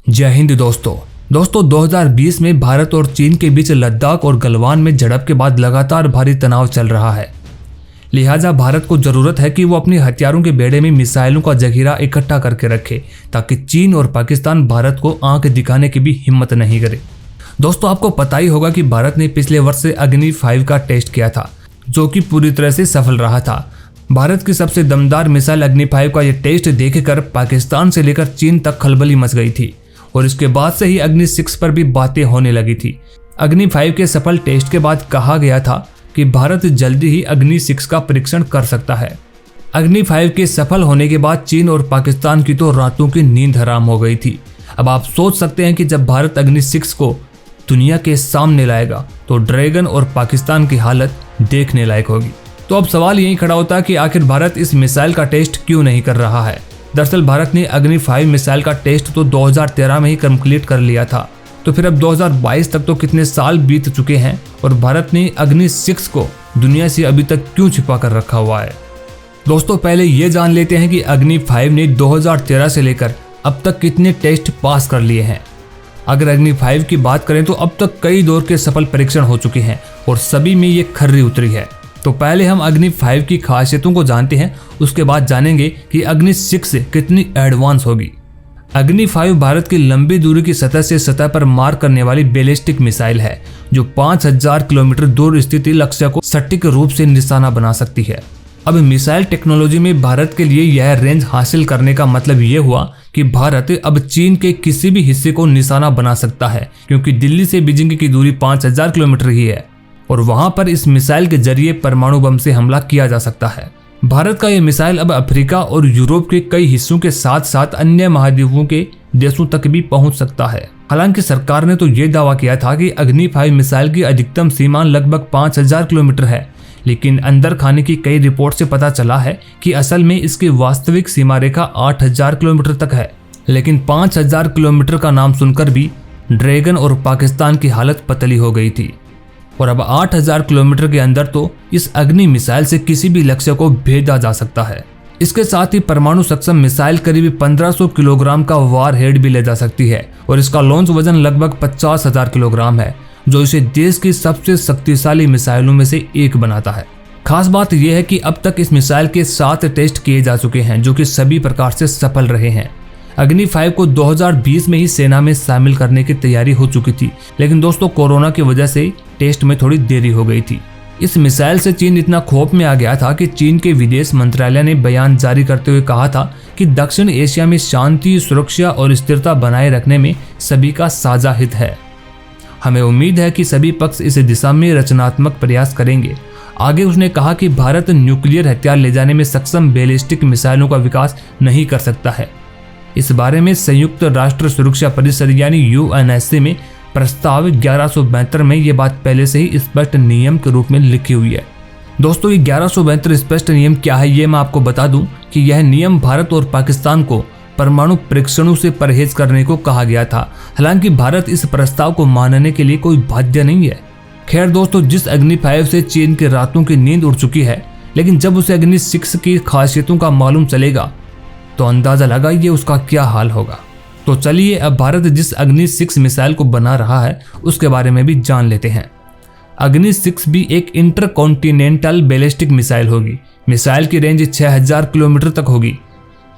जय हिंद दोस्तों 2020 में भारत और चीन के बीच लद्दाख और गलवान में झड़प के बाद लगातार भारी तनाव चल रहा है। लिहाजा भारत को जरूरत है कि वो अपने हथियारों के बेड़े में मिसाइलों का जखीरा इकट्ठा करके रखे ताकि चीन और पाकिस्तान भारत को आंख दिखाने की भी हिम्मत नहीं करे। दोस्तों आपको पता ही होगा कि भारत ने पिछले वर्ष से अग्नि 5 का टेस्ट किया था, जो कि पूरी तरह से सफल रहा था। भारत की सबसे दमदार मिसाइल अग्नि 5 का यह टेस्ट देखकर पाकिस्तान से लेकर चीन तक खलबली मच गई थी और इसके बाद से ही अग्नि 6 पर भी बातें होने लगी थी। अग्नि 5 के सफल टेस्ट के बाद कहा गया था कि भारत जल्दी ही अग्नि 6 का परीक्षण कर सकता है। अग्नि 5 के सफल होने के बाद चीन और पाकिस्तान की तो रातों की नींद हराम हो गई थी। अब आप सोच सकते हैं कि जब भारत अग्नि 6 को दुनिया के सामने लाएगा तो ड्रैगन और पाकिस्तान की हालत देखने लायक होगी। तो अब सवाल यही खड़ा होता है कि आखिर भारत इस मिसाइल का टेस्ट क्यों नहीं कर रहा है। दरअसल भारत ने अग्नि 5 मिसाइल का टेस्ट तो 2013 में ही कंप्लीट कर लिया था, तो फिर अब 2022 तक तो कितने साल बीत चुके हैं और भारत ने अग्नि 6 को दुनिया से अभी तक क्यों छिपा कर रखा हुआ है। दोस्तों पहले ये जान लेते हैं कि अग्नि 5 ने 2013 से लेकर अब तक कितने टेस्ट पास कर लिए हैं। अगर अग्नि 5 की बात करें तो अब तक कई दौर के सफल परीक्षण हो चुके हैं और सभी में ये खर्री उतरी है। तो पहले हम अग्नि 5 की खासियतों को जानते हैं, उसके बाद जानेंगे कि अग्नि 6 कितनी एडवांस होगी। अग्नि 5 भारत की लंबी दूरी की सतह से सतह पर मार करने वाली बैलिस्टिक मिसाइल है, जो 5000 किलोमीटर दूर स्थित लक्ष्य को सटीक रूप से निशाना बना सकती है। अब मिसाइल टेक्नोलॉजी में भारत के लिए यह रेंज हासिल करने का मतलब ये हुआ कि भारत अब चीन के किसी भी हिस्से को निशाना बना सकता है, क्योंकि दिल्ली से बीजिंग की दूरी 5000 किलोमीटर ही है और वहां पर इस मिसाइल के जरिए परमाणु बम से हमला किया जा सकता है। भारत का यह मिसाइल अब अफ्रीका और यूरोप के कई हिस्सों के साथ साथ अन्य महाद्वीपों के देशों तक भी पहुंच सकता है। हालांकि सरकार ने तो ये दावा किया था कि अग्नि 5 मिसाइल की अधिकतम सीमा लगभग 5000 किलोमीटर है, लेकिन अंदर खाने की कई रिपोर्ट से पता चला है कि असल में इसकी वास्तविक सीमा रेखा 8000 किलोमीटर तक है। लेकिन 5000 किलोमीटर का नाम सुनकर भी ड्रैगन और पाकिस्तान की हालत पतली हो गई थी और अब 8000 किलोमीटर के अंदर तो इस अग्नि मिसाइल से किसी भी लक्ष्य को भेजा जा सकता है। इसके साथ ही परमाणु सक्षम मिसाइल करीब 1500 किलोग्राम का वार हेड भी ले जा सकती है और इसका लॉन्च वजन लगभग 50,000 किलोग्राम है, जो इसे देश की सबसे शक्तिशाली मिसाइलों में से एक बनाता है। खास बात यह है कि अब तक इस मिसाइल के 7 टेस्ट किए जा चुके हैं, जो कि सभी प्रकार से सफल रहे हैं। अग्नि 5 को 2020 में ही सेना में शामिल करने की तैयारी हो चुकी थी, लेकिन दोस्तों कोरोना की वजह से टेस्ट में थोड़ी देरी हो गई थी। इस मिसाइल से चीन इतना खौफ में आ गया था कि चीन के विदेश मंत्रालय ने बयान जारी करते हुए कहा था कि दक्षिण एशिया में शांति, सुरक्षा और स्थिरता बनाए रखने में सभी का साझा हित है। हमें उम्मीद है कि सभी पक्ष इस दिशा में रचनात्मक प्रयास करेंगे। आगे उसने कहा कि भारत न्यूक्लियर हथियार ले जाने में सक्षम बैलिस्टिक मिसाइलों का विकास नहीं कर सकता है। इस बारे में संयुक्त राष्ट्र सुरक्षा परिषद यानी यूएनएससी में प्रस्ताव 1172 में ये बात पहले से ही स्पष्ट नियम के रूप में लिखी हुई है। दोस्तों ये 1172 स्पष्ट नियम क्या है ये मैं आपको बता दूं कि यह नियम भारत और पाकिस्तान को परमाणु परीक्षणों से परहेज करने को कहा गया था। हालांकि भारत इस प्रस्ताव को मानने के लिए कोई बाध्य नहीं है। खैर दोस्तों, जिस अग्नि 5 से चीन की रातों की नींद उड़ चुकी है, लेकिन जब उसे अग्नि 6 की खासियतों का मालूम चलेगा तो अंदाजा लगाइए उसका क्या हाल होगा। तो चलिए अब भारत जिस अग्नि 6 मिसाइल को बना रहा है उसके बारे में भी जान लेते हैं। अग्नि 6 भी एक इंटरकॉन्टिनेंटल बैलिस्टिक मिसाइल होगी। मिसाइल की रेंज 6000 किलोमीटर तक होगी,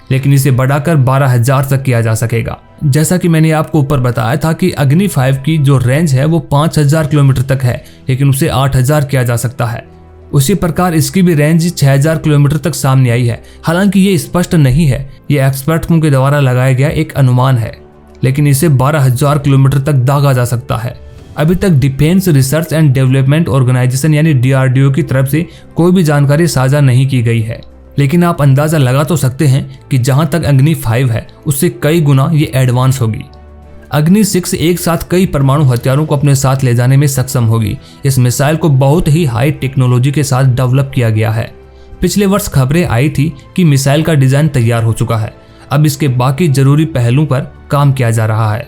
लेकिन इसे बढ़ाकर 12000 तक किया जा सकेगा। जैसा कि मैंने आपको ऊपर बताया था कि अग्नि 5 की जो रेंज है वो 5000 किलोमीटर तक है, लेकिन उसे 8000 किया जा सकता है। उसी प्रकार इसकी भी रेंज 6000 किलोमीटर तक सामने आई है। हालांकि ये स्पष्ट नहीं है, ये एक्सपर्टों के द्वारा लगाया गया एक अनुमान है, लेकिन इसे 12000 किलोमीटर तक दागा जा सकता है। अभी तक defence research and development organisation यानी DRDO की तरफ से कोई भी जानकारी साझा नहीं की गई है, लेकिन आप अंदाजा लगा तो सकते हैं कि जहां तक अग्नि 5 है उससे कई गुना ये एडवांस होगी। अग्नि 6 एक साथ कई परमाणु हथियारों को अपने साथ ले जाने में सक्षम होगी। इस मिसाइल को बहुत ही हाई टेक्नोलॉजी के साथ डेवलप किया गया है। पिछले वर्ष खबरें आई थी कि मिसाइल का डिजाइन तैयार हो चुका है, अब इसके बाकी जरूरी पहलुओं पर काम किया जा रहा है।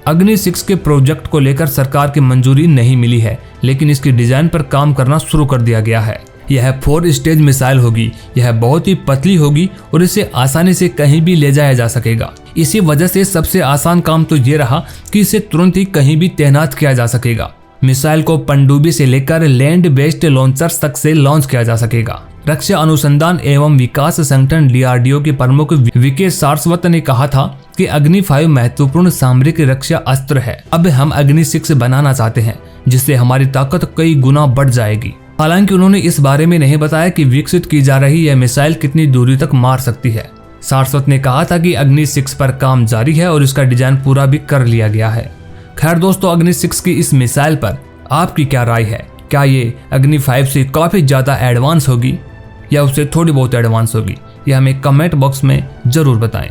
अग्नि 6 के प्रोजेक्ट को लेकर सरकार की मंजूरी नहीं मिली है, लेकिन इसकी डिजाइन पर काम करना शुरू कर दिया गया है। यह 4 स्टेज मिसाइल होगी। यह बहुत ही पतली होगी और इसे आसानी से कहीं भी ले जाया जा सकेगा। इसी वजह से सबसे आसान काम तो ये रहा कि इसे तुरंत ही कहीं भी तैनात किया जा सकेगा। मिसाइल को पनडुब्बी से लेकर लैंड बेस्ड लॉन्चर्स तक से लॉन्च किया जा सकेगा। रक्षा अनुसंधान एवं विकास संगठन DRDO के प्रमुख वीके सारस्वत ने कहा था कि अग्नि 5 महत्वपूर्ण सामरिक रक्षा अस्त्र है। अब हम अग्नि 6 बनाना चाहते हैं, जिससे हमारी ताकत कई गुना बढ़ जाएगी। हालांकि उन्होंने इस बारे में नहीं बताया कि विकसित की जा रही यह मिसाइल कितनी दूरी तक मार सकती है। सारस्वत ने कहा था कि अग्नि 6 पर काम जारी है और इसका डिजाइन पूरा भी कर लिया गया है। खैर दोस्तों, अग्नि 6 की इस मिसाइल पर आपकी क्या राय है? क्या ये अग्नि 5 से काफी ज्यादा एडवांस होगी या उससे थोड़ी बहुत एडवांस होगी? यह हमें कमेंट बॉक्स में जरूर बताएं।